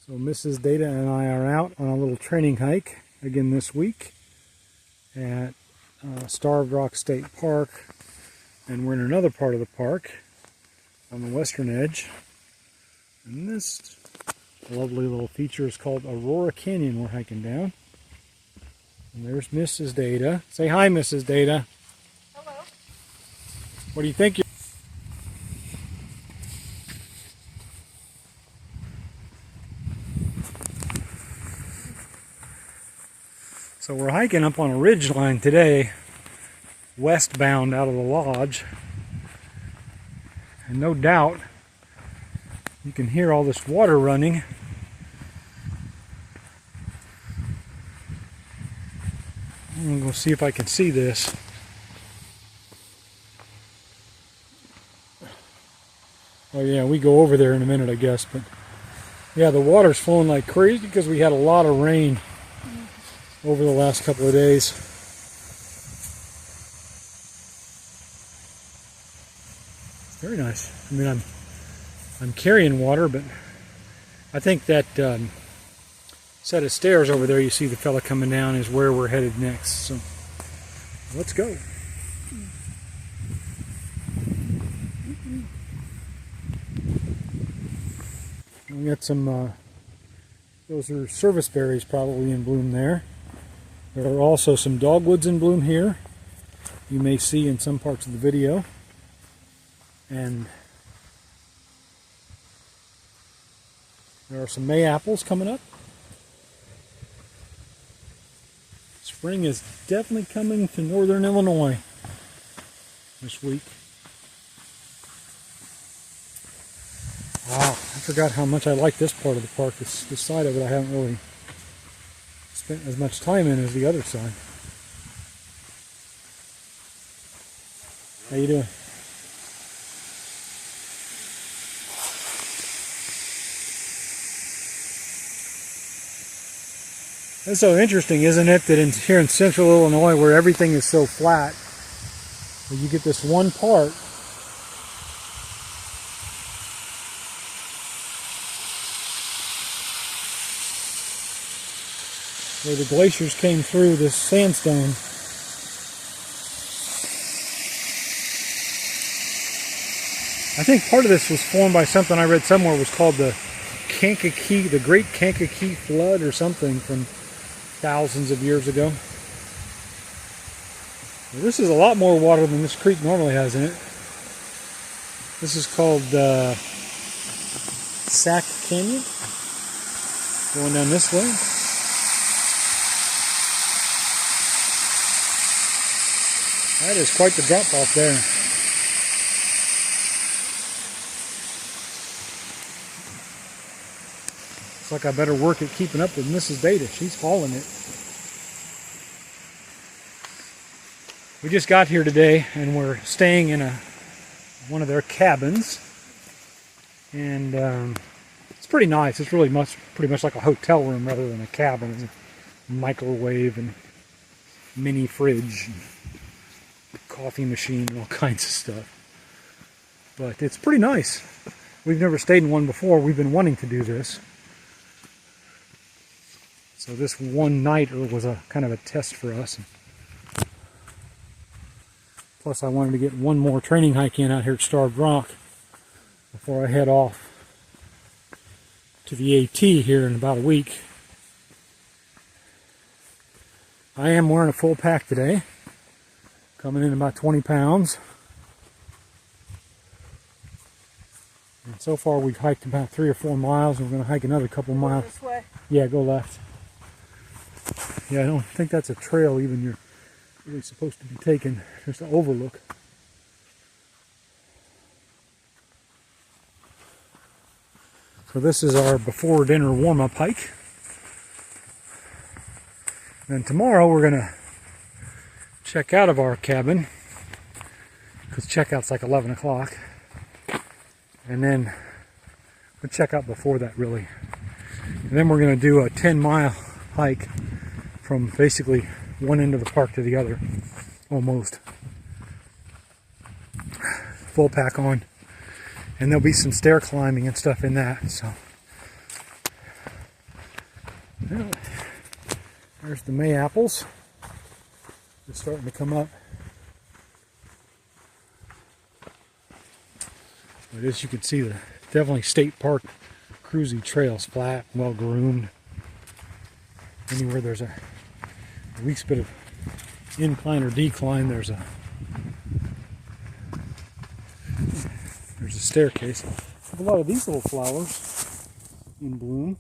So Mrs. Data and I are out on a little training hike again this week at Starved Rock State Park, and we're in another part of the park on the western edge, and this lovely little feature is called Aurora Canyon we're hiking down. And there's Mrs. Data. Say hi, Mrs. Data. Hello. What do you think? So we're hiking up on a ridge line today, westbound out of the lodge. And no doubt you can hear all this water running. I'm going to go see if I can see this. Oh yeah, we go over there in a minute, I guess. But yeah, the water's flowing like crazy because we had a lot of rain over the last couple of days. Very nice. I mean, I'm carrying water, but I think that set of stairs over there you see the fella coming down is where we're headed next. So let's go. We got some those are service berries probably in bloom there. There are also some dogwoods in bloom here, you may see in some parts of the video. And there are some May apples coming up. Spring is definitely coming to northern Illinois this week. Wow, I forgot how much I like this part of the park. This side of it I haven't really spent as much time in as the other side. How you doing? It's so interesting, isn't it, that here in central Illinois where everything is so flat, you get this one part where the glaciers came through this sandstone. I think part of this was formed by something I read somewhere was called the Great Kankakee Flood or something from thousands of years ago. Well, this is a lot more water than this creek normally has in it. This is called Sac Canyon. Going down this way. That is quite the drop off there. Looks like I better work at keeping up with Mrs. Data. She's hauling it. We just got here today and we're staying in one of their cabins. And it's pretty nice. It's really pretty much like a hotel room rather than a cabin. There's a microwave and mini fridge. Coffee machine and all kinds of stuff. But it's pretty nice. We've never stayed in one before. We've been wanting to do this. So this one nighter was a kind of a test for us. Plus I wanted to get one more training hike in out here at Starved Rock before I head off to the AT here in about a week. I am wearing a full pack today. Coming in about 20 pounds. And so far we've hiked about 3 or 4 miles, and we're going to hike another couple miles. This way. Yeah, go left. Yeah, I don't think that's a trail even you're really supposed to be taking. Just an overlook. So this is our before dinner warm-up hike. And tomorrow we're going to check out of our cabin, because checkout's like 11 o'clock, and then we'll check out before that really, and then we're going to do a 10-mile hike from basically one end of the park to the other, almost. Full pack on, and there'll be some stair climbing and stuff in that, so Well, there's the May apples. They're starting to come up. But as you can see, the definitely state park cruisy trails, flat, well groomed. Anywhere there's a least bit of incline or decline, there's a staircase. A lot of these little flowers in bloom.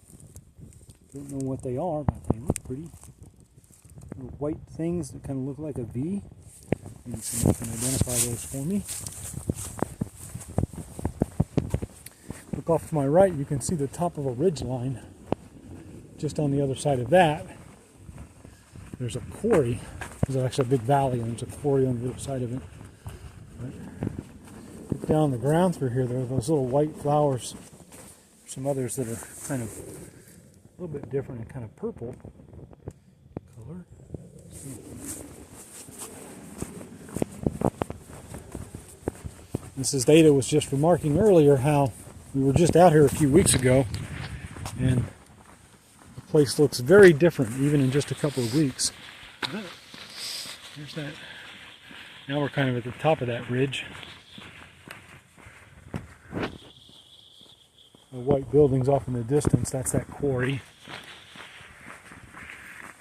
Don't know what they are, but they look pretty. Little white things that kind of look like a V. Maybe someone can identify those for me. Look off to my right, you can see the top of a ridge line. Just on the other side of that, there's a quarry. There's actually a big valley, and there's a quarry on the other side of it. But down the ground through here, there are those little white flowers. Some others that are kind of a little bit different and kind of purple color. Mrs. Data was just remarking earlier how we were just out here a few weeks ago, and the place looks very different even in just a couple of weeks. There's that. Now we're kind of at the top of that ridge. The white buildings off in the distance, that's that quarry.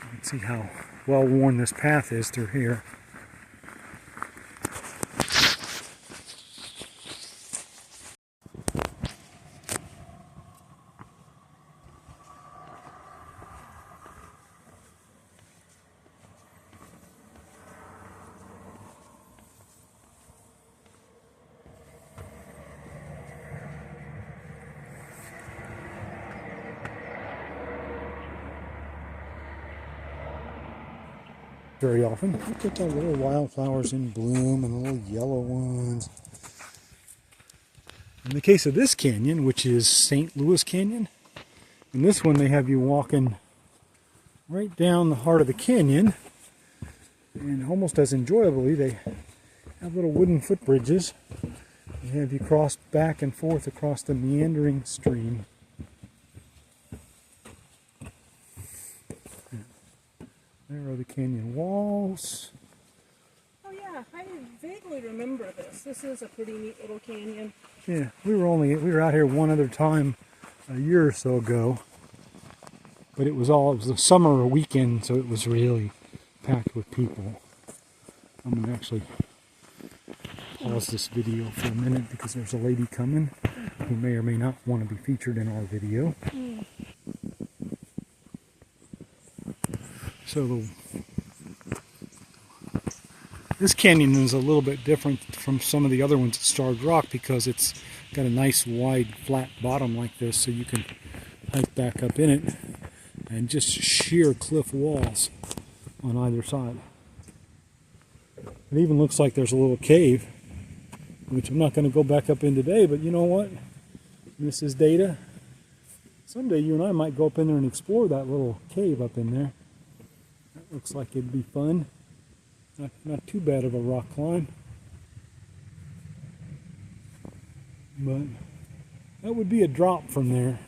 You can see how well worn this path is through here. Very often. Look at the little wildflowers in bloom and the little yellow ones. In the case of this canyon, which is St. Louis Canyon, in this one they have you walking right down the heart of the canyon, and almost as enjoyably they have little wooden footbridges. They have you cross back and forth across the meandering stream. There are the canyon walls. Oh yeah, I vaguely remember this. This is a pretty neat little canyon. Yeah, we were out here one other time a year or so ago, but it was a summer weekend, so it was really packed with people. I'm gonna actually pause this video for a minute because there's a lady coming who may or may not want to be featured in our video. So this canyon is a little bit different from some of the other ones at Starved Rock because it's got a nice wide flat bottom like this, so you can hike back up in it, and just sheer cliff walls on either side. It even looks like there's a little cave, which I'm not going to go back up in today, but you know what, Mrs. Data? Someday you and I might go up in there and explore that little cave up in there. That looks like it'd be fun. Not too bad of a rock climb. But that would be a drop from there.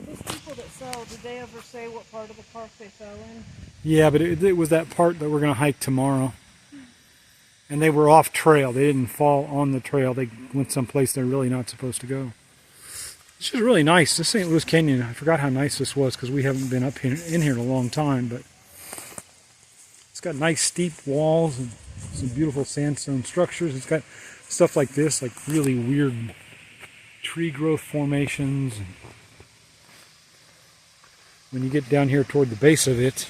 Those people that fell, did they ever say what part of the park they fell in? Yeah, but it was that part that we're going to hike tomorrow. And they were off trail. They didn't fall on the trail. They went someplace they're really not supposed to go. This is really nice. This St. Louis Canyon, I forgot how nice this was because we haven't been up here in here in a long time, but it's got nice steep walls and some beautiful sandstone structures. It's got stuff like this, like really weird tree growth formations. When you get down here toward the base of it,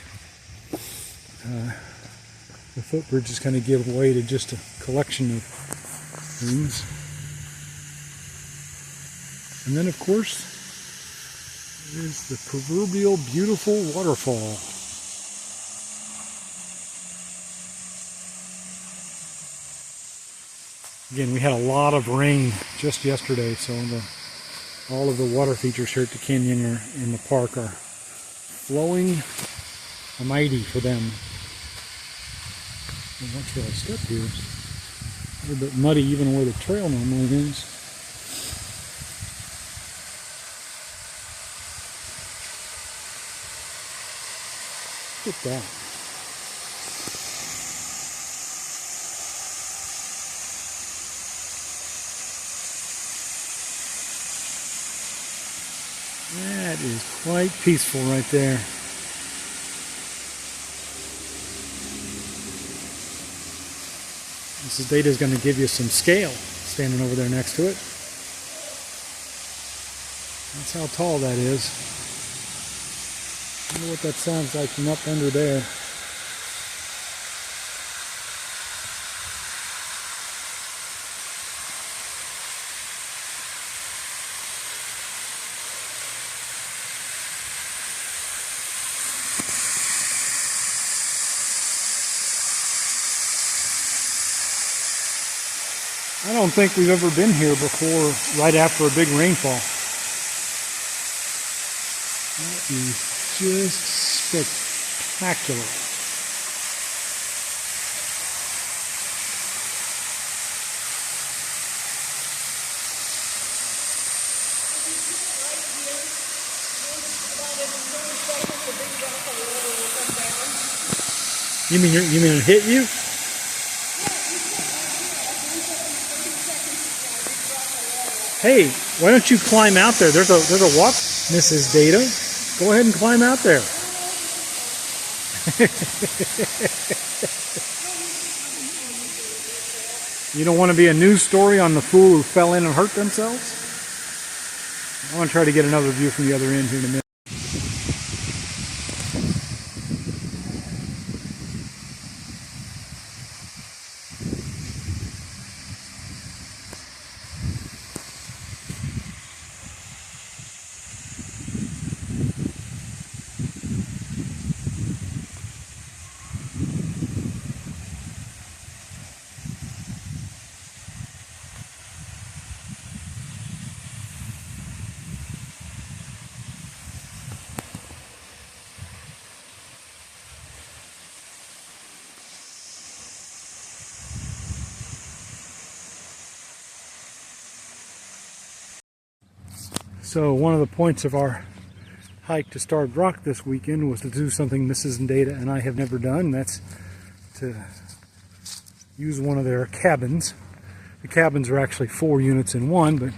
the footbridges kind of give way to just a collection of things. And then, of course, is the proverbial beautiful waterfall. Again, we had a lot of rain just yesterday, so all of the water features here at the canyon or in the park are flowing mighty for them. Watch where I step here. A little bit muddy even where the trail normally is. Look at that. That is quite peaceful right there. Mrs. Data is going to give you some scale standing over there next to it. That's how tall that is. I wonder what that sounds like from up under there. I don't think we've ever been here before right after a big rainfall. That is just spectacular. You mean it hit you? Hey, why don't you climb out there? There's a walk, Mrs. Data. Go ahead and climb out there. You don't want to be a news story on the fool who fell in and hurt themselves? I want to try to get another view from the other end here in a minute. So one of the points of our hike to Starved Rock this weekend was to do something Mrs. Data and I have never done. That's to use one of their cabins. The cabins are actually 4 units in one, but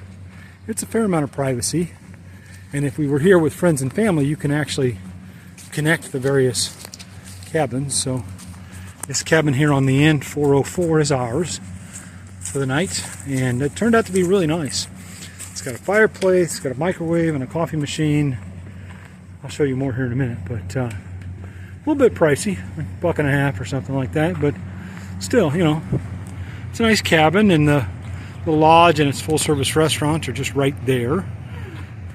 it's a fair amount of privacy. And if we were here with friends and family, you can actually connect the various cabins. So this cabin here on the end, 404, is ours for the night, and it turned out to be really nice. It's got a fireplace, it's got a microwave and a coffee machine. I'll show you more here in a minute, but a little bit pricey, like $1.50 or something like that, but still, you know, it's a nice cabin, and the lodge and its full-service restaurants are just right there.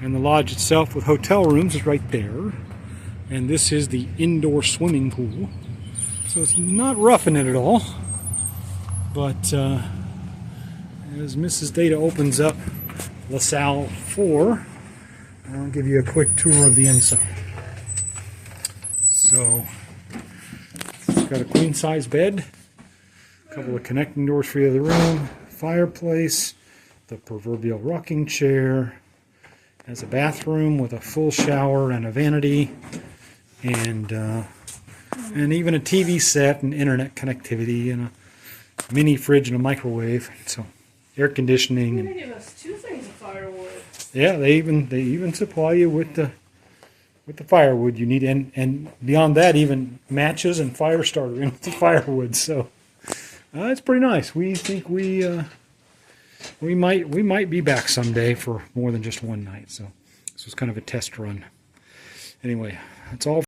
And the lodge itself with hotel rooms is right there. And this is the indoor swimming pool. So it's not roughing it at all. But as Mrs. Data opens up LaSalle 4, I'll give you a quick tour of the inside. So it's got a queen-size bed, a couple of connecting doors for the other room, fireplace, the proverbial rocking chair, has a bathroom with a full shower and a vanity, and even a TV set and internet connectivity and a mini fridge and a microwave. So air conditioning. They give us 2 things of firewood. Yeah, they even supply you with the firewood you need, and beyond that, even matches and fire starter in with the firewood. So it's pretty nice. We think we might be back someday for more than just one night. So this was kind of a test run. Anyway, that's all.